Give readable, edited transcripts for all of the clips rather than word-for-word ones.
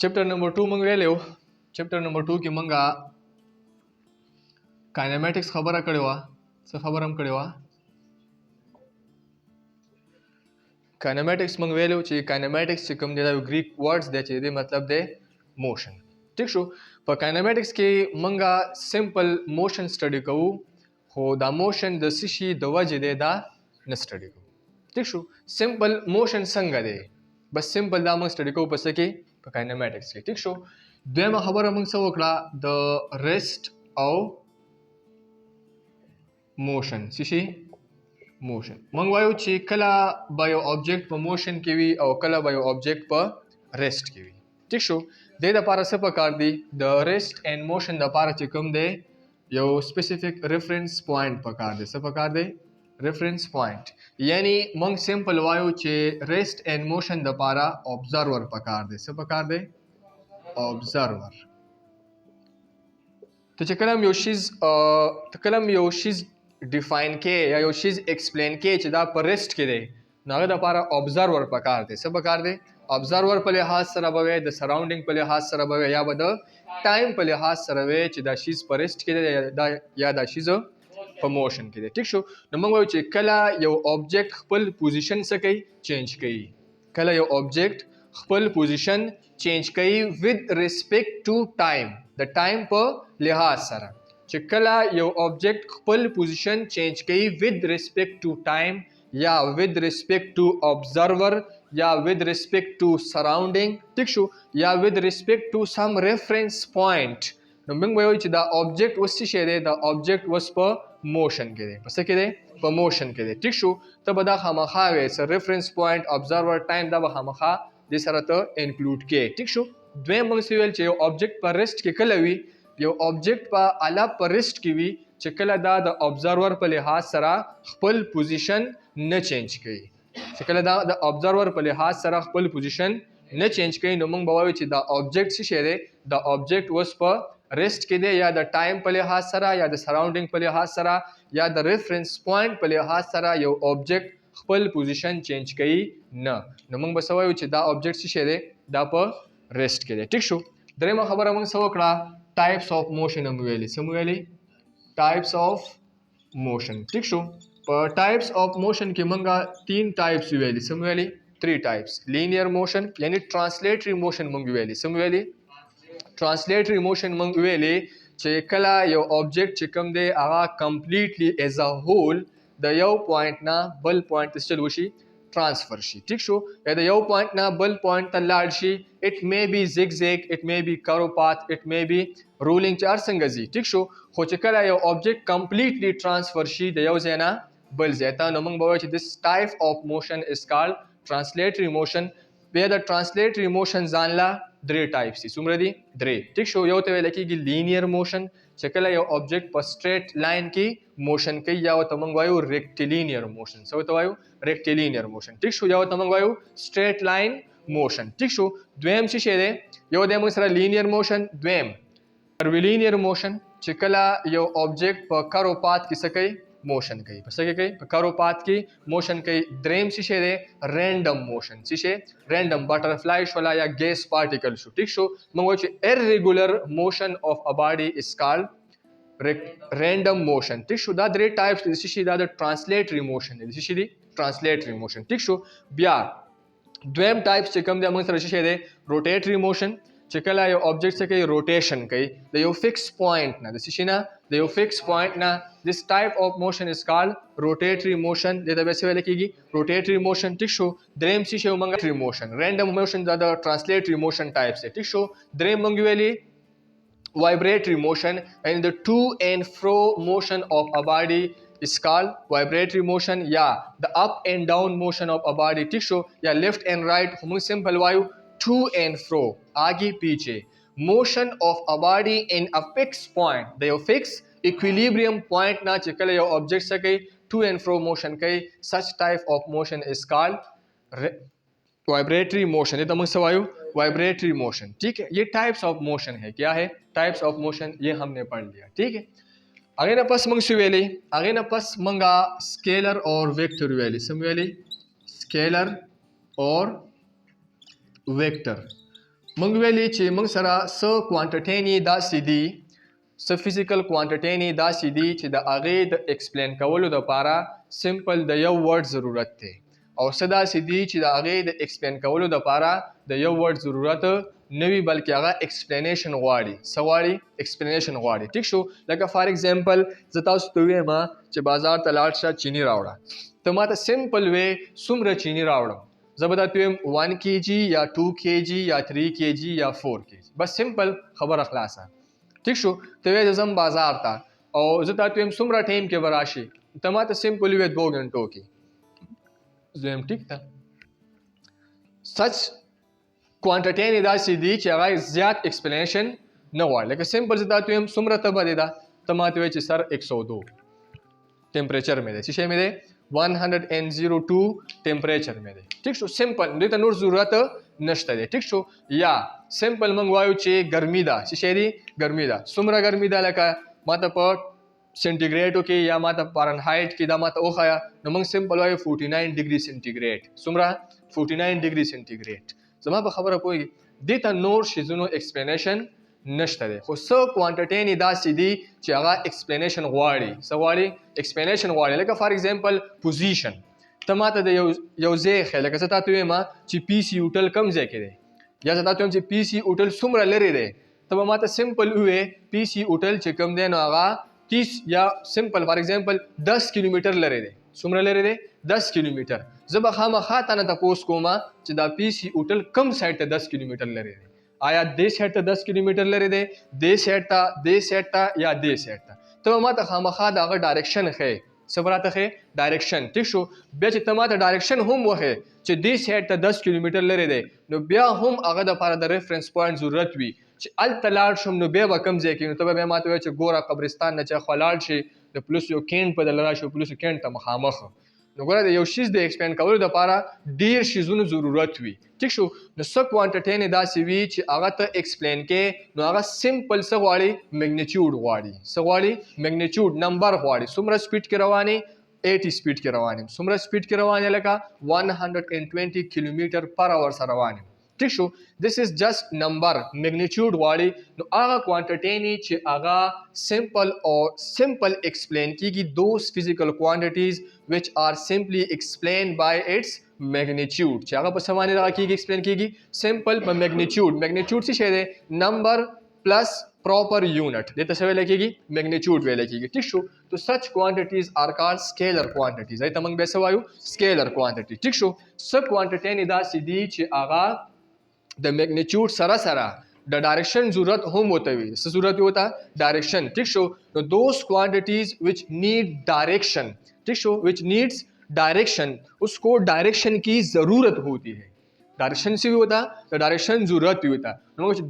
Chapter number 2 मंग वेल्यो chapter number 2 की मंगा काइनेमेटिक्स खबर कड़वा स खबर हम कड़वा काइनेमेटिक्स मंग वेल्यो ची काइनेमेटिक्स ची कम दे ग्रीक वर्ड्स दे ची दे मतलब दे मोशन ठीक शो पर काइनेमेटिक्स के मंगा सिंपल मोशन स्टडी को हो द मोशन द सिशी द वजह दे दा न स्टडी को ठीक शो सिंपल मोशन संग दे बस सिंपल दा मंग स्टडी को बस के काइनेमेटिक्स के ठीक शो द्वेमा खबर मंग सवकड़ा द रेस्ट ऑफ मोशन सिशी मोशन मंग वायु ची कला बायो ऑब्जेक्ट पर मोशन की वी और कला बायो ऑब्जेक्ट पर रेस्ट की वी ठीक शो दे द पारा से पकार दी द रेस्ट एंड मोशन द पारा चिकम दे यो स्पेसिफिक रेफरेंस पॉइंट पकार दे सब पकार दे रेफरेंस पॉइंट यानी मंग सिंपल वायु चे रेस्ट एंड मोशन द पारा ऑब्जर्वर पकार दे सब पकार दे ऑब्जर्वर तो चकलम योशीज डिफाइन के या योशीज एक्सप्लेन के चदा पर रेस्ट के दे नागद पारा ऑब्जर्वर पकार दे सब पकार दे ऑब्जर्वर पर लिहाज सर बवे द सराउंडिंग पर लिहाज सर बवे या बद टाइम पर लिहाज सर वे चदा शीज पर रेस्ट के दे या दा शीज पर मोशन के दे ठीक शो नमंग वो चे कला यो ऑब्जेक्ट खपल पोजीशन से कई चेंज कई कला यो ऑब्जेक्ट खपल पोजीशन चेंज कई विद रिस्पेक्ट टू टाइम द टाइम पर लिहाज सर चिकला यो ऑब्जेक्ट खपल पोजीशन चेंज कई विद रिस्पेक्ट टू टाइम या विद रिस्पेक्ट टू ऑब्जर्वर या विद रिस्पेक्ट टू सराउंडिंग ठीक शो या with respect to some reference point नंबर वो द ऑब्जेक्ट वस्ती शेदे द ऑब्जेक्ट वस पर मोशन के दे बस के दे पर मोशन के दे ठीक शो तब दा खामखा वे सर रेफरेंस पॉइंट ऑब्जर्वर टाइम दा खामखा दे सरत इंक्लूड के ठीक शो द्वे मंग सिवल चे ऑब्जेक्ट पर रेस्ट के कलवी यो ऑब्जेक्ट पर आला पर रेस्ट की वी चकला दा द ऑब्जर्वर पर लिहाज सरा खपल पोजीशन न चेंज कई चकला दा द ऑब्जर्वर पर लिहाज सरा खपल पोजीशन न चेंज कई नमंग बवावे ची द ऑब्जेक्ट से शेरे द ऑब्जेक्ट वस पर रेस्ट के दे या द टाइम पर लिहाज सरा या द सराउंडिंग पर लिहाज सरा या द रेफरेंस पॉइंट पर लिहाज सरा यो ऑब्जेक्ट खपल पोजीशन चेंज कई न नमंग बसवावे ची द ऑब्जेक्ट से शेरे दा पर रेस्ट के दे ठीक शो दरेमा खबर मंग सवकड़ा टाइप्स ऑफ मोशन समुएली टाइप्स ऑफ मोशन ठीक शो पर टाइप्स ऑफ मोशन के मंगा 3 टाइप्स हुएली समुएली 3 टाइप्स लीनियर मोशन यानी ट्रांसलेटरी मोशन मंगुएली समुएली ट्रांसलेटरी मोशन मंगुएली चे कला यो ऑब्जेक्ट चिकम दे आगा कंप्लीटली एज अ होल द यो पॉइंट ना बल पॉइंट चलवशी ट्रांसफर शी ठीक शो या द यो पॉइंट ना बल पॉइंट तलाड शी it may B zigzag it may be curve path it may be rolling चार संगजी ठीक शो हो चकला यो ऑब्जेक्ट कंप्लीटली ट्रांसफर शी द यो जेना बल जेता नमंग बवाच this type of motion is called translatory motion वे द ट्रांसलेटरी मोशन जानला द्रे टाइप्स सी सुमरदी द्रे ठीक शो यो ते लकी की लीनियर मोशन चकला यो ऑब्जेक्ट पर स्ट्रेट लाइन की मोशन कई या तमंग वायु रेक्टिलिनियर मोशन सो तो वायु रेक्टिलिनियर मोशन ठीक शो या तमंग वायु स्ट्रेट लाइन मोशन ठीक शो द्वेम से शेदे यो देम सरा लीनियर मोशन द्वेम कर्विलिनियर मोशन चिकला यो ऑब्जेक्ट पर करो पाथ की सकई मोशन कई सके कई करो पाथ की मोशन कई द्रेम से शेदे रैंडम मोशन से रैंडम बटरफ्लाई शोला या गैस पार्टिकल शो ठीक शो मंगो irregular motion of a body is called random motion ठीक शो द द्रे types this is the translatory motion this is the translatory motion ठीक शो बिया द्वेम टाइप्स चिकम दे मंग सरशी शेदे रोटेटरी मोशन चिकला यो ऑब्जेक्ट से कई रोटेशन कई द यो फिक्स पॉइंट ना दिस इज ना द यो फिक्स पॉइंट ना this type of motion is called rotatory motion दे द वैसे वाले की रोटेटरी मोशन ठीक शो द्रेम सी शो मंगटरी मोशन रैंडम मोशन द ट्रांसलेटरी मोशन टाइप से ठीक शो द्रेम मंगवेली vibratory motion and the to and fro motion of a body is called vibratory motion या the up and down motion of a body ठीक शो या left and right हम सिंपल वायु to and fro आगे पीछे motion of a body in a fixed point the fixed equilibrium point ना चिकले यो ऑब्जेक्ट से कई to and fro motion कई such type of motion is called vibratory motion ये तमंग से वायु वाइब्रेटरी मोशन ठीक है ये टाइप्स ऑफ मोशन है क्या है टाइप्स ऑफ मोशन ये हमने पढ़ लिया ठीक है आगे ना पस मंग सुवेली आगे ना पस मंगा स्केलर और वेक्टर वेली समवेली स्केलर और वेक्टर موږ ویلي چې موږ سره څه کوانټټۍ نه داسې دي، څه فزیکل کوانټټۍ نه داسې دي چې د هغې د ایکسپلین کولو دپاره سمپل د یو ورډ ضرورت دی، او څه داسې دي چې د هغې د ایکسپلین کولو دپاره د یو ورډ ضرورت نه وي، بلکې هغه ایکسپلینیشن غواړي. څه غواړي؟ ایکسپلینیشن غواړي. ټیک شو؟ لکه فار ایگزامپل زه تاسو ته ویم چې بازار ته لاړ شه چینی راوړه، ته ما ته سمپل وې څومره چینی راوړم، زه به درته ویم 1 kg یا 2 kg یا 3 kg یا 4 kg، بس سمپل خبره خلاصه. ټیک شو؟ ته وایې زه ځم بازار ته او زه درته ویم څومره ټایم کې به راشي، ته ما ته سمپل وې 2 غنټو کې، زه وایم ټیک ده. سچ کوانټټۍ نه داسې دي چې هغه زیات ایکسپلینیشن نه غواړي. لکه سمپل زه درته ویم څومره تبه دی ده، ته ما ته وایې چې سر 102 ټمپریچر مې دی، څه شی مې دی 102 ټمپریچر مې دی. ټیک شو؟ سمپل، دوی ته نور ضرورت نشته دی. ټیک شو؟ یا سمپل موږ وایو چې ګرمي ده، څه شی دی ګرمي ده، څومره ګرمي ده، لکه ما ته په سنټیګریډو کې یا ما ته فارنهایټ کې دا ما ته وښایه، نو موږ سمپل وایو 49 ډګري سنټیګریډ. څومره؟ 49 ډګري سنټیګریډ. زما په خبره پوهېږي؟ دې ته نور شیزونو ایکسپلینیشن نشته دی، خو څه کوانټټۍ نه داسې دي چې هغه ایکسپلینیشن غواړي. څه غواړي؟ ایکسپلینیشن غواړي. لکه فار ایگزامپل پوزیشن، ته ما ته د یو ځای ښیې، لکه زه تاته ویم چې پی سی هوټل کوم ځای کې دی، یا زه تاته ویم چې پی سی هوټل څومره لرې دی، ته به ما ته سمپل ووایې پی سی هوټل چې کوم دی نو هغه 30 یا سمپل فار ایگزامپل 10 کیلومیټر لرې دی. څومره لرې دی؟ 10 کیلومیټر. زه به خامخا تا نه تپوس کوم چې دا پی سی هوټل کوم سایډ ته 10 کیلومیټر لرې دی، آیا دې سایډ ته 10 کیلومیټر لرې دی، دې سایډ ته، دې سایډ ته یا دې سایډ ته، ته به ما ته خامخا د هغه ډایرکشن ښیې. څه به راته ښیې؟ ډایرکشن. ټیک شو؟ بیا چې ته ما ته ډایرکشن هم وښیې چې دې سایډ ته 10 کیلومیټر لرې دی، نو بیا هم هغه دپاره د ریفرنس پوینټ ضرورت وي چې هلته لاړ شم نو بیا به کوم ځای کې، نو ته به بیا ما ته وایې چې ګوره قبرستان نه چې خوا لاړ شي د پولیسو یو کینټ په دله راشي، پولیسو کینټ ته مخامخ. نو ګوره د یو شیز د ایکسپلین کولو دپاره ډېر شیزونو ضرورت وي. ټیک شو؟ نو څه کوانټټۍ نه داسې وي چې هغه ته ایکسپلین کې، نو هغه سمپل څه غواړي؟ میګنیچیوډ غواړي. څه غواړي؟ میګنیچیوډ، نمبر غواړي. څومره سپیډ کې روانې؟ 80 سپیډ کې روانې. څومره سپیډ کې روانې؟ لکه 120 کیلومیټر پر اور سره روانې. ٹھیک شو؟ دس از جسٹ نمبر، میگنیچیوډ غواړي. نو هغه کوانټټۍ نه چې هغه سمپل او سمپل ایکسپلین کیږي دوز فزیکل کوانټیټیز which are simply explained by its magnitude. چې هغه په څه باندې دغه کیږي؟ ایکسپلین کیږي سمپل په میگنیچیوډ. میگنیچیوډ څه شی دی؟ نمبر پلس proper unit. دې ته څه ویل کیږي؟ میگنیچیوډ ویل کیږي. ٹھیک شو؟ تو such quantities are called scalar quantities. ایته موږ به څه وایو؟ scalar quantity. ٹھیک شو؟ څه کوانټټۍ نه داسې دي چې هغه د میگنیچیوډ سره سره د ډایرکشن ضرورت هم ہوتا وي. څه ضرورت ہوتا؟ ډایرکشن. ٹھیک شو؟ نو دوز کوانټیټیز which need direction. ٹھیک شو؟ which needs direction. اس کو ڈائریکشن کی ضرورت ہوتی ہے. ڈائریکشن سے بھی ہوتا، تو ڈائریکشن ضرورت بھی ہوتا.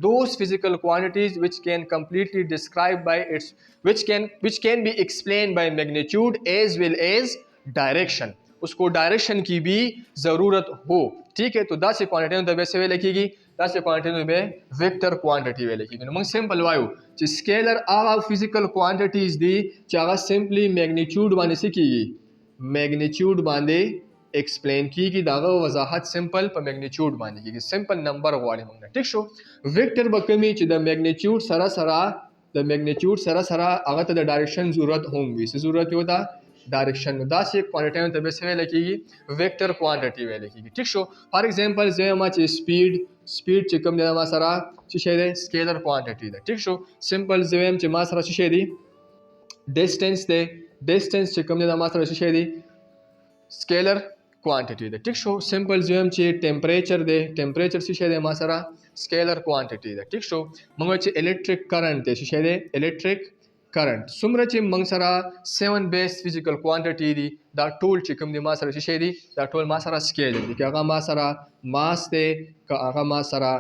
دوز فزیکل کوانٹیز which can completely describe by its which can be explained by magnitude as well as direction. اس کو ڈائریکشن کی بھی ضرورت ہو. ٹھیک ہے؟ تو دا سے کوانٹیٹی ته به څه ویل کیږي؟ دا سے کوانٹیٹی ته به ویکټر کوانټیټي ویل کیږي. نو موږ سمپل وایو چې سکیلر هغه فزیکل کوانټیټیز دي چې هغه سمپلی میگنیچیوډ باندې څه کیږي؟ میگنیچیوډ باندې ایکسپلین کیږي. داغه وضاحت سمپل په میگنیچیوډ باندې کیږي. سمپل نمبر غواړي موږ. ٹھیک شو؟ ویکټر به کومي چې د میگنیچیوډ سره هغه ته د ډایرکشن ضرورت هم وي. څه ضرورت ہوتا؟ ډایرکشن. نو دا سه کوانټټۍ ته به څه ویل کیږي؟ ویکټر کوانټیټي ویل کیږي. ټیک شو؟ فار ایگزامپل زما چې سپیډ چې کوم دی ما سره څه شی دی؟ سکیلر کوانټیټي ده. ټیک شو؟ سمپل زم چې ما سره څه شی دی؟ ډیسټنس دی. ډیسټنس چې کوم دی ما سره څه شی دی؟ سکیلر کوانټیټي ده. ټیک شو؟ سمپل زم چې ټمپریچر دی. ټمپریچر څه شی دی ما سره؟ سکیلر کوانټیټي ده. ټیک شو؟ موږ چې الیکټریک کرنٹ دی څه شی دی؟ الیکټریک کرنٹ. څومره چې موږ سره 7 بیس فزیکل کوانټیټي دي، دا ټول چې کوم دی ما سره څه شی دی؟ دا ټول ما سره سکیلر دي. که هغه ما سره ماس دی، که هغه ما سره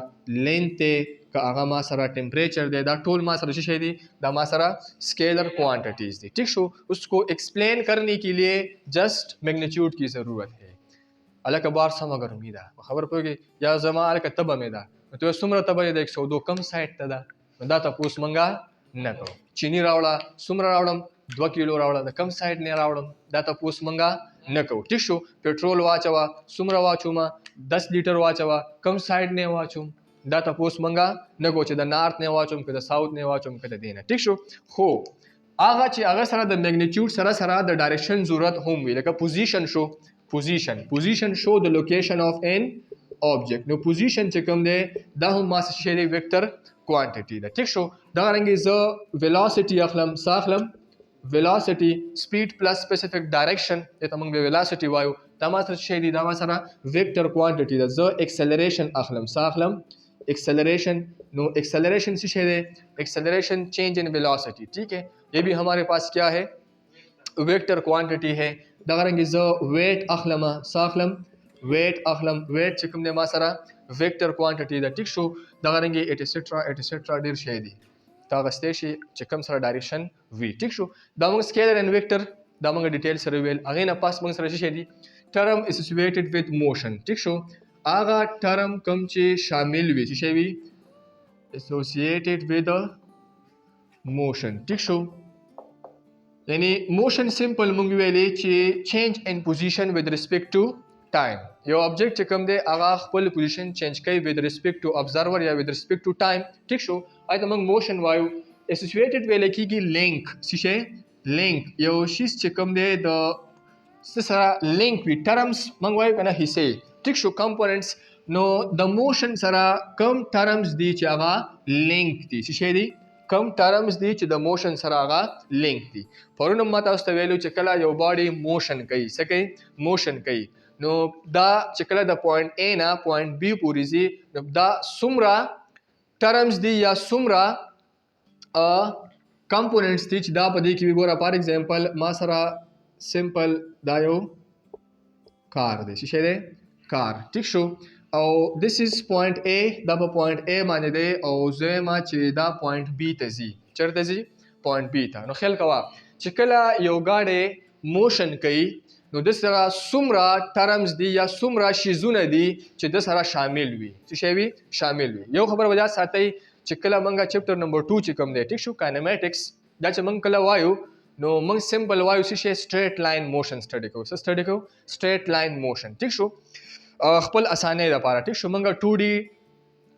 لینث دی، که هغه ما سره ټمپریچر دی، دا ټول ما سره څه شی دی؟ دا ما سره سکیلر کوانٹیٹیز دی. ٹھیک شو؟ اس کو ایکسپلین کرنے کے لیے جسٹ میگنیچیوڈ کی ضرورت ہے. الکه بار سم ګرمي ده، خبر پوهېږې؟ یا زما الکه تبه مې ده، نو ته څومره تبه یې د 102 کم سایډ ته ده؟ نو دا تپوس موږ نه کوو. چینی راوړه، څومره راوړم؟ 2 کیلو راوړه. د کم سایډ نه راوړم؟ دا تپوس موږ نه کوو. ٹھیک شو؟ پټرول واچوه، څومره واچوم؟ 10 لیټر واچوه. کم سایډ نه واچوم؟ دا تاسو مونږه نه کو چې د نارت نه واچوم که د ساوث نه واچوم که د دینه ټیک شو خو هغه چې هغه سره د میګنیټیوډ سره د ډایرکشن ضرورت هم وي لکه پوزیشن شو پوزیشن شو د لوکیشن اف ان object نو پوزیشن چې کوم دی دا هم ما څه شی دی ویکټر کوانټیټي ده ټیک شو دا رنګه ز ویلاسټي اخلم ساخلم ویلاسټي سپیډ پلس سپیسیفیک ډایرکشن ته موږ به ویلاسټي وایو دا ما څه شی دی دا ما سره ویکټر کوانټیټي ده ز ایکسلریشن اخلم ساخلم ایکسلریشن نو ایکسلریشن څه شی دی ایکسلریشن چینج ان ویلاسٹی ٹھیک ہے یہ بھی ہمارے پاس کیا ہے ویکٹر کوانٹٹی ہے دا رنګ ز ویٹ اخلم ساخلم ویٹ اخلم ویٹ چې کوم دی ما سره ویکټر کوانټټي ده ټیک شو دغه رنګې ایټسټرا ډېر شی دي دا غستې شي چې کوم سره ډایرکشن وي ټیک شو دا موږ سکیلر ان ویکټر دا موږ ډیټیل سره ویل هغې نه پاس موږ سره شي دي ټرم اسوسییټډ وذ موشن ټیک شو هغه ټرم کوم چې شامل وي چې شی وي اسوسییټډ وذ موشن ټیک شو یعنی موشن سمپل موږ ویلې چې چینج ان پوزیشن وذ ریسپیکټ ټو ټایم یو object چې کوم دی هغه خپل پوزیشن چینج کوي with respect to observer یا with respect to time ټیک شو آیته موږ موشن وایو associated ویل کېږي لینک څه شی لینک یو شیز چې کوم دی د څه سره لینک وي ټرمز موږ وایو کنه حصې ټیک شو کمپوننټس نو د موشن سره کم ټرمز دي چې هغه لینک دي څه شی دي کم ټرمز دي چې د موشن سره هغه لینک دي پرون ما تاسو ته ویلو چې کله یو باډي موشن کوي څه کوي موشن کوي نو دا چې کله د پوینټ A نه پوینټ B پورې ځي نو دا څومره ټرمز دي یا څومره کمپوننټس دي چې دا په دې کې وي ګوره فار ایگزامپل ما سره سمپل دا یو کار دی څه شی دی کار ټیک شو او this is point A دا په پوینټ A باندې دی او زه ما چې دا پوینټ B ته ځي چېرته ځي پوینټ B ته نو خیال کوه چې کله یو ګاډی موشن کوي نو د سره څومره ټرمز دي یا څومره شیزونه دي چې د سره شامل وي څه شی وي شامل وي یو خبر وجه ساتئ چې کله موږ چپټر نمبر 2 چې کوم دی ټیک شو کاینمیټکس دا چې موږ کله وایو نو موږ سمپل وایو څه شی سټریټ لاین موشن سټډي کوو څه سټډي کوو سټریټ لاین موشن ټیک شو خپل اسانۍ لپاره ټیک شو موږ 2D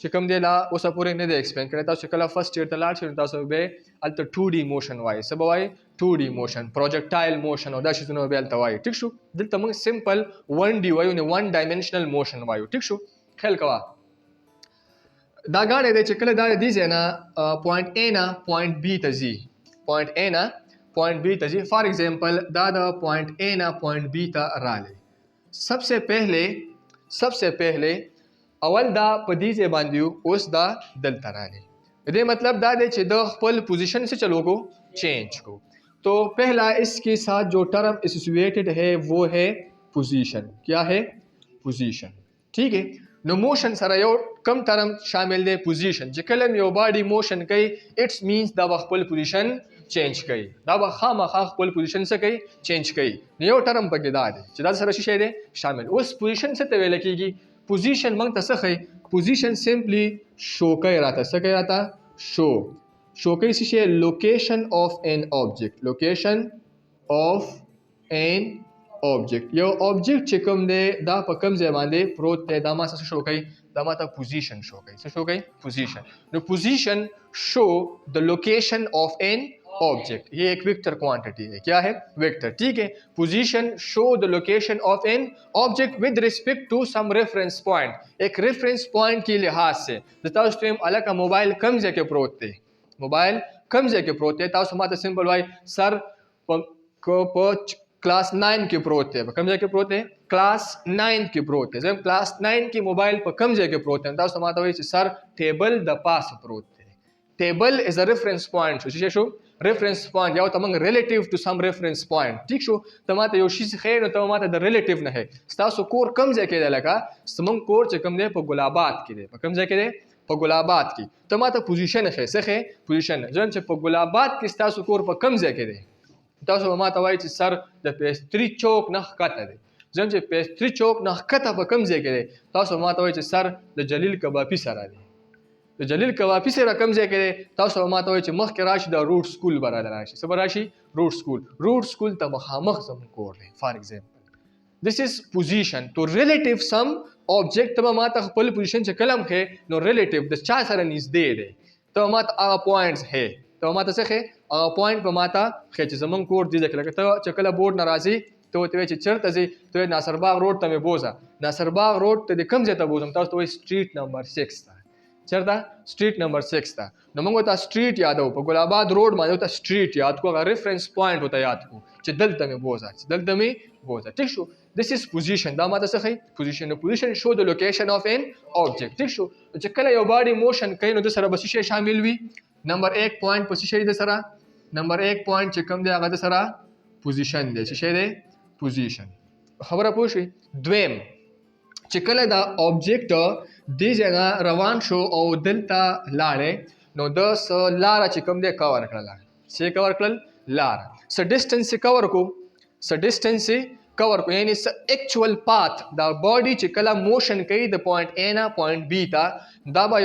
چې کوم دی لا اوسه پورې نه دی ایکسپلین کړی تاسو کله فرست ایئر ته لاړ شئ تاسو به هلته 2D موشن وایي څه به وایي 2D موشن پروجیکټایل موشن او دا شیزونه به هلته وایي ټیک شو دلته موږ سمپل 1D وایو نه 1 ډایمنشنل موشن وایو ټیک شو خیال کوه دا ګاډی دی چې کله دا دې ځای نه پوینټ A نه پوینټ B ته ځي پوینټ A نه پوینټ B ته ځي فار ایگزامپل دا د پوینټ A نه پوینټ B ته راغلی सबसे पहले اول دا په دې ځای باندې اوس دا دلته راغلی دې مطلب دا دی چې د خپل پوزیشن سے چلو کو چینج کو تو پہلا اس کے ساتھ جو ٹرم ایسوسیٹڈ ہے وہ ہے پوزیشن کیا ہے پوزیشن ٹھیک ہے نو موشن سره یو کم ټرم شامل دی پوزیشن چې کله یو باډي موشن کوي اټس مینز دا خپل پوزیشن چینج کوي دا به خامخا خپل پوزیشن څه کوي چینج کوي نو یو ټرم پکې دا دی چې دا سره شي دی شامل اوس پوزیشن څه ته ویل کېږي پوزیشن موږ ته څه ښیي پوزیشن سمپلی شو کوي راته څه کوي راته شو کوي څه شی لوکیشن اف ان آبجیکټ لوکیشن اف ان آبجیکټ یو آبجیکټ چې کوم دی دا په کوم ځای باندې پروت دی دا ما څه شو کوي دا ما ته پوزیشن شو کوي څه شو کوي پوزیشن نو پوزیشن شو د لوکیشن اف ان ऑब्जेक्ट ये एक vector quantity है क्या है vector ठीक है position शो the location of an object with respect to some reference point एक रेफरेंस पॉइंट के लिहाज से ताऊ स्ट्रीम अलग का मोबाइल कम जगह प्रोत थे मोबाइल कम जगह प्रोत थे ताऊ माता सिंपल वाई सर क्लास 9 के प्रोत थे कम जगह प्रोत है क्लास 9 के प्रोत है जब क्लास 9 की मोबाइल पर कम जगह प्रोत है ताऊ माता वही सर टेबल द पास प्रोत थे table is a reference point शो रेफरेंस पॉइंट या तमंग relative to some reference point ठीक शो तमाते यो शीज खैर तो माते द रिलेटिव न है स्तासो कोर कम जके दे लगा समंग कोर च कम दे प गुलाबात की दे प कम जके दे प गुलाबात की तमाते पोजीशन है सखे पोजीशन जन च प गुलाबात की स्तासो कोर प कम जके दे तासो माते वाई च सर द पेस्ट्री चौक न कता दे जन च पेस्ट्री चौक न कता प कम जके दे तासो माते वाई च सर द जलील कबापी सरा दे د جلیل کواپی سره کم ځای کې تاسو ماته وایي چې مخکې راشي د روټ سکول به راشي څه به راشي روټ سکول ته مخامخ زموږ کور دی فار ایگزامپل this is position to relative some object ته ما ته خپل پوزیشن چې کلم خې نو ریلیټیو د چا سره نږدې دی ته ما ته هغه پوینټس هې ته ما ته څه خې هغه پوینټ په ما ته خې چې زمونږ کور دې ځای کې لکه ته چې کله بورډ نه راځې ته ورته وایې چې چېرته ځې ته وایې ناصرباغ روډ ته مې بوځه ناصرباغ روډ ته د کوم ځای ته بوځم تاسو ته وایي سټریټ نمبر 6 ته چېرته سټریټ نمبر 6 ته نو موږ ورته سټریټ یادو په ګل آباد روډ باندې ورته سټریټ یاد کړو هغه ریفرنس پوینټ ورته یاد کړو چې دلته مې بوځه چې دلته مې بوځه ټیک شو this is position دا ماته څه ښیي position show the location of an object ټیک شو چې کله یو باډي موشن کوي نو د سره به څه شی شامل وي نمبر 1 پوینټ په څه شی د سره نمبر 1 پوینټ چې کوم دی هغه د سره پوزیشن دی څه شی دی پوزیشن خبره پوه شئ دویم چې کله دا آبجیکټ دې ځای روان شو او دلته لاړې نو د څه لاره چې کوم دی کور کړله څه کور کړل لاره څه ډسټنس یې کور کو څه ډسټنس یې کور کو یعنی څه اکچوال پات دا باډي چې کله موشن کوي د پوینټ A نه پوینټ B ته دا به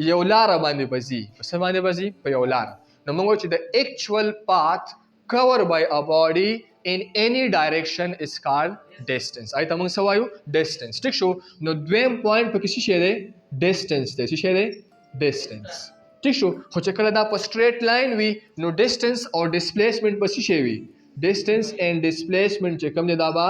یو لاره باندې بځي په څه باندې بځي په یو لاره نو موږ چې د اکچوال پات covered by a body in any direction is called distance آی ته موږ څه وایو distance ټیک شو نو دویم پوینټ په کې څه شی دی distance دی څه شی دی distance ټیک شو خو چې کله دا په سټریټ لاین وي نو distance او displacement په څه شی وي distance and displacement چې کوم دی دا به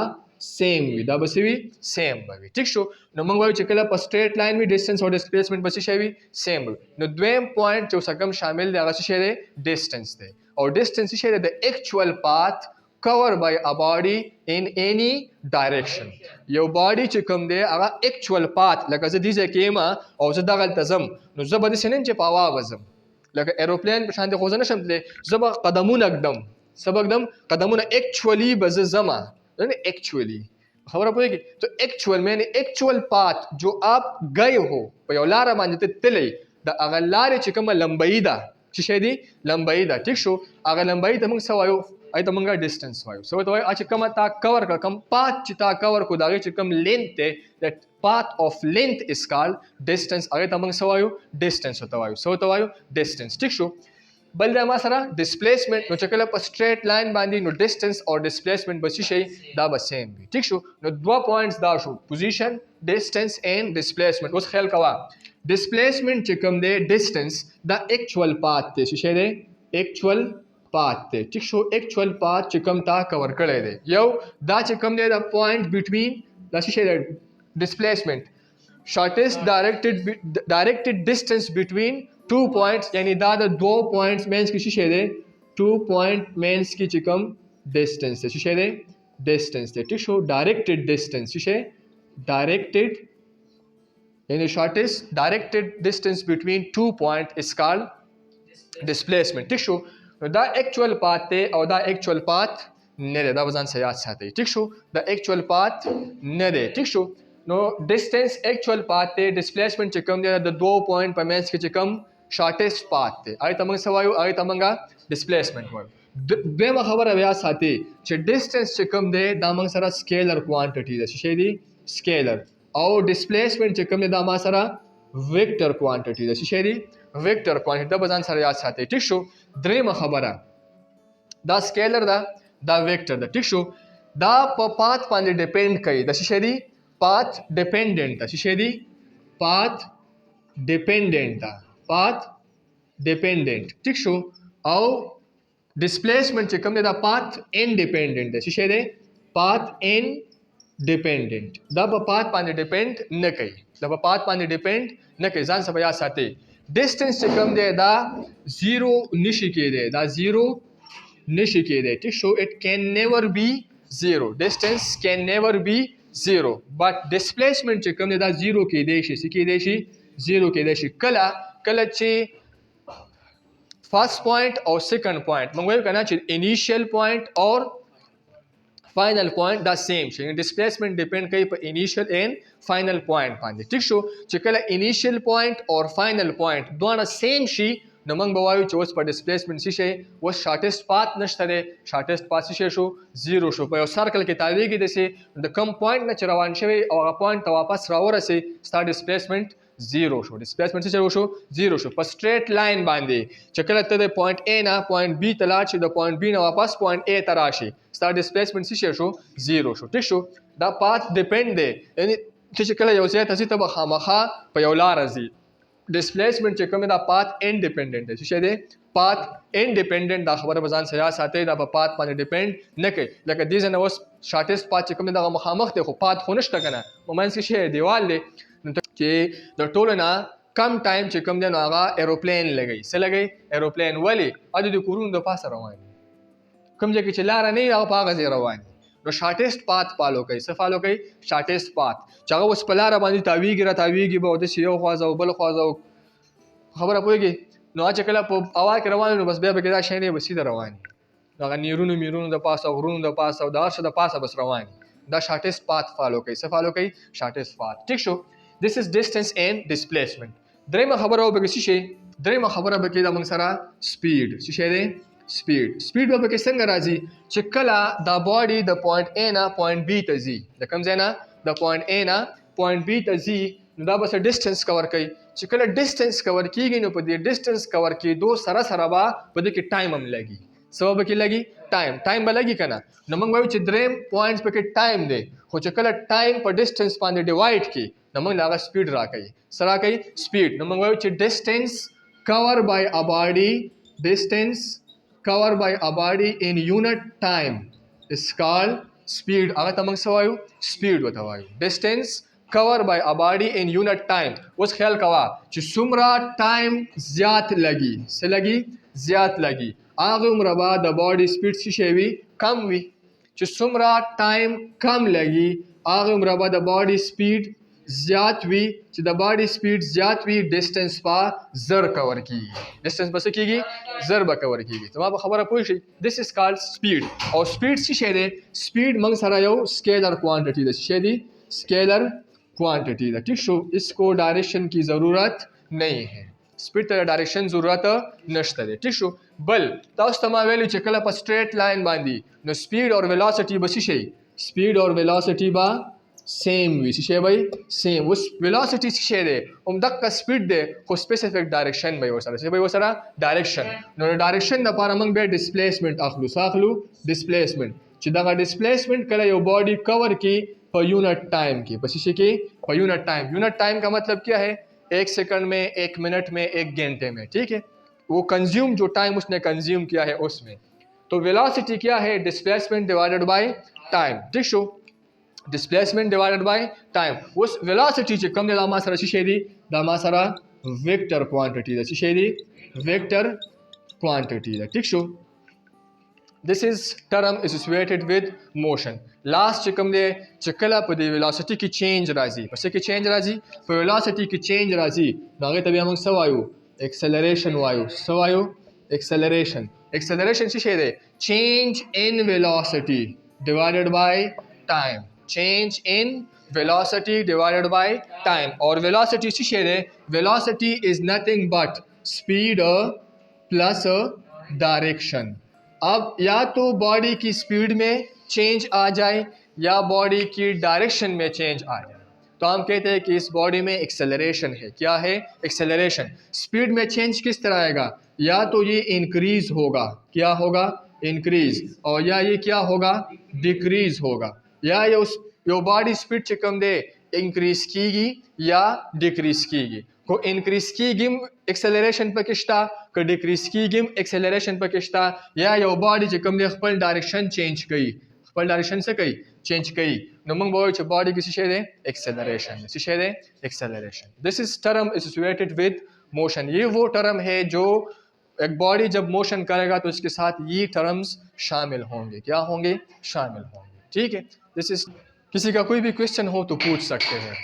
سیم وي دا به څه وي سیم به وي ټیک شو نو موږ وایو چې کله په سټریټ لاین وي distance او displacement به څه شی وي سیم وي نو دویم پوینټ چې اوس کوم شامل دی هغه څه شی دی distance دی او distance څه شی دی د actual path covered by a body in any direction یو باډي چې کوم دی هغه actual path لکه زه دې ځای کې یم او زه دغلته ځم نو زه به داسې نه یم چې په هوا وځم لکه ایروپلین په شان دی خو زه نشم تللی زه به قدمونه ږدم څه به ږدم قدمونه actually به زه ځمه یعنی actually خبره پوهېږي تو actual میں نے actual path جو آپ گئے ہو په یو لاره باندې ته تللی د هغه لارې چې کومه لمبایي ده چې شی دی لمبایي ده ټیک شو هغه لمبایي ته موږ څه وایو ای ته موږ ډسټنس وایو څه ورته وایو چې کومه تا کور کړه کوم پات چې تا کور کړو د هغې چې کوم لینت دی د path of length is called distance هغې ته موږ څه وایو ډسټنس ورته وایو څه ورته وایو ډسټنس ټیک شو بل دا ما سره ډسپلیسمنټ نو چې کله په سټریټ لاین باندې نو ډسټنس او ډسپلیسمنټ به څه شي دا به سیم وي ټیک شو نو دوه پوینټس دا شو پوزیشن ډسټنس اینډ ډسپلیسمنټ اوس خیال کوه ډسپلیسمنټ چې کوم دی ډسټنس دا ایکچوال پات دی څه شی دی ایکچوال پات دی ټیک شو ایکچوال پات چې کوم تا کور کړی دی یو دا چې کوم دی دا پوینټ بټوین دا څه شی دی ډسپلیسمنټ shortest directed distance between 2 points یعنی دا د 2 points مینس کې څه دی 2 point مینس کې چې کوم distance څه شی دی distance دی ټیک شو directed distance څه directed یعنی shortest directed distance between 2 point is called displacement ټیک شو نو دا actual path دی او دا actual path نه دی دا ځان سره یاد ساتئ ټیک شو دا actual path نه دی ټیک شو نو ډسټنس ایکچوال پات دی ډسپلیسمنټ چې کوم دی د 2 پوینټ په منځ کې چې کوم شارټیسټ پات دی هغې ته موږ څه وایو هغې ته موږ ډسپلیسمنټ وایو دویمه خبره بیا ساتئ چې ډسټنس چې کوم دی دا موږ سره سکیلر کوانټټي ده څه شی دی سکیلر او ډسپلیسمنټ چې کوم دی دا ما سره ویکټر کوانټټي ده څه شی دی ویکټر کوانټټي دا به ځان سره یاد ساتئ ټیک شو درېیمه خبره دا سکیلر ده دا ویکټر ده ټیک شو دا په پات باندې ډیپینډ کوي د څه شی دی path dependent دا څه شی دی path dependent ټیک شو او displacement چې کوم دی دا path independent دا څه شی دی path independent دا په path باندې ډیپینډ نه کوي دا په path باندې ډیپینډ نه کوي ځان سره یاد ساتئ distance چې کوم دی دا 0 نشي کېدی دا 0 نشي کېدی ټیک شو it can never be 0 distance can never be 0 but displacement چې کوم دی دا 0 کېدی شي څه کېدی شي 0 کېدی شي کله چې فرست پوینټ او سیکنډ پوینټ موږ وایو کنه چې انیشیل پوینټ اور فائنل پوینټ دا سیم شي ډسپلیسمنټ ډیپینډ کوي په انیشیل اینڈ فائنل پوینټ باندې ټیک شو چې کله انیشیل پوینټ اور فائنل پوینټ دواړه سیم شي نو موږ به وایو چې اوس په ډسپلیسمنټ څه شي اوس شارټیسټ پات نشته دی شارټیسټ پات څه شو 0 شو په یو سرکل کې تاویږي داسې د کم پوینټ نه چې روان شوی او هغه پوینټ ته واپس راورسي ستا ډسپلیسمنټ 0 شو ډسپلیسمنټ څه شو 0 شو په سټریټ لاین باندې چې کله ته د پوینټ A نه پوینټ B ته لاړ شي د پوینټ B نه واپس پوینټ A ته راشي ستا ډسپلیسمنټ څه شو 0 شو ټیک شو دا پات ډیپینډ دی یعنی چې کله یو ځای ته ځي ته به خامخا په یو لاره ځي. ډسپلیسمنټ چې کوم دا پات انډیپندنت دی. څه دی؟ پات انډیپندنت. دا خبره به ځان سره یاد ساتئ، دا په پات باندې ډیپند نه کوي. لکه دې ځای نه اوس شارټیسټ پات چې کوم دی دغه مخامخ دی، خو پات خو نشته که نه، په منځ کې شی دیوال دی. نو چې د ټولو نه کم ټایم چې کوم دی نو هغه ایروپلین لګوي. څه لګوي؟ ایروپلین. ولې؟ د کورونو د پاسه روان دي، کوم ځای کې چې لاره نه وي هغه په هغه ځای روان دي. نو شارټیسټ پات فالو کوي. څه فالو کوي؟ شارټیسټ پات. چې هغه اوس په لاره باندې تاویږي را تاویږي به داسې یو خوا ځه او بل خوا ځه، خبره پوهېږي؟ نو چې کله په هوا کې روان نو بس بیا پکې دا شی نه به سیده روان دي، هغه نیرونو میرونو د پاسه غرونو د پاسه او د هر څه د پاسه بس روان دي. دا شارټیسټ پات فالو کوي. څه فالو کوي؟ شارټیسټ پات. ٹھیک شو؟ This is distance and displacement. دریمه خبره به کې څه شي؟ دریمه خبره به کې د موږ سره سپیډ. څه شی دی؟ سپیډ. سپیډ به کې څنګه راځي؟ چې کله دا باډي د پوینټ A نه پوینټ B ته ځي، د کوم ځای نه؟ د پوینټ A نه پوینټ B ته ځي، نو دا به څه ډسټنس کور کوي. چې کله ډسټنس کور کیږي نو په دې ډسټنس کور کېدو سره سره به په دې کې ټایم هم لګي. څه به کې لګي؟ ټایم به لګي که نه. نو موږ وایو چې دریم پوینټس پکې ټایم دی، خو چې کله ټایم په ډسټنس باندې ډیوایډ کړي نو موږ هغه سپیډ راکوي. څه راکوي؟ سپیډ. نو موږ وایو چې ډسټنس کور بای ا باډي، ډسټنس کور بای ا باډي ان یونټ ټایم از کالډ سپیډ. هغه ته موږ څه وایو؟ سپیډ ورته وایو. ډسټنس کور بای ا باډي ان یونټ ټایم. اوس خیال کوه چې څومره ټایم زیات لګي، څه لګي؟ زیات لګي، هغه عمره به د باډي سپیډ څه شی وي؟ کم وي. چې څومره ټایم کم لګي هغه عمره به د باډي سپیډ زیات وي. چې د باډي سپیډ زیات وي ډسټنس په زر کور کیږي. ډسټنس به څه کیږي؟ زر به کور کیږي. زما په خبره پوه شئ؟ دس از کالډ سپیډ. او سپیډ څه شی دی؟ سپیډ موږ سره یو اسکیلر کوانټیټي ده. څه شی دی؟ اسکیلر क्वांटिटी है. ठीक शो? इसको डायरेक्शन की ज़रूरत नहीं है. स्पीड ته डायरेक्शन ضرورت نشته دی. ٹھیک شو؟ بل تاسو ته ما ویلو چې کله په سټریټ لاین باندې نو سپیډ او ویلاسټي به څه شي؟ سپیډ او ویلاسټي به سیم وي. څه شی به؟ سیم. اوس ویلاسټي څه شی دی؟ همدغه سپیډ دی خو سپیسیفیک ډایرکشن به ورسره. څه به ورسره؟ ډایرکشن. نو ډایرکشن لپاره موږ بیا ډسپلیسمنټ اخلو. ساخلو ډسپلیسمنٹ. چې دغه ډسپلیسمنٹ کله یو باډي کور کی په unit time की, बस इसी की per unit time. Unit time का मतलब क्या है? 1 सेकंड में, 1 मिनट में, 1 घंटे में. ठीक है? वो कंज्यूम जो टाइम उसने कंज्यूम किया है उसमें. तो वेलोसिटी क्या है? Displacement divided by time. ठीक शो? Displacement divided by time. उस वेलोसिटी से कम दामा सरा शिशेदी दामा सरा वेक्टर क्वांटिटी द शिशेदी वेक्टर क्वांटिटी द. ठीक शो? This is term associated with motion. Last چې کوم دی چې کله په دې velocity کې change راځي، په څه کې change راځي؟ په velocity کې change راځي نو هغې ته بیا موږ څه وایو؟ acceleration وایو. څه وایو؟ acceleration. acceleration څه شی دی؟ change in velocity divided by time. change in velocity divided by time. اور velocity څه شی دی؟ velocity is nothing but speed plus direction. अब या तो बॉडी की स्पीड में चेंज आ जाए या बॉडी की डायरेक्शन में चेंज आ जाए तो हम कहते हैं कि इस बॉडी में एक्सेलरेशन है. क्या है? एक्सेलरेशन. स्पीड में चेंज किस तरह आएगा? या तो ये इंक्रीज होगा. क्या होगा? इंक्रीज. और या ये क्या होगा? डिक्रीज होगा. या ये बॉडी स्पीड से कम दे इंक्रीज कीगी या डिक्रीज कीगी. को इंक्रीज कीगी एक्सेलरेशन पर किस्ता को डिक्रीज कीगी एक्सेलरेशन पर किस्ता. या यो बॉडी जे कम दे खपल डायरेक्शन चेंज कई, खपल डायरेक्शन से कई चेंज कई नो मंग बोल बॉडी की शीशे दे एक्सेलरेशन. शीशे दे acceleration. This is term associated with motion. ये वो टर्म है जो एक बॉडी जब मोशन करेगा तो इसके साथ ये टर्म्स शामिल होंगे. क्या होंगे? शामिल होंगे. ठीक है? This is. किसी का कोई भी क्वेश्चन हो तो पूछ सकते हैं.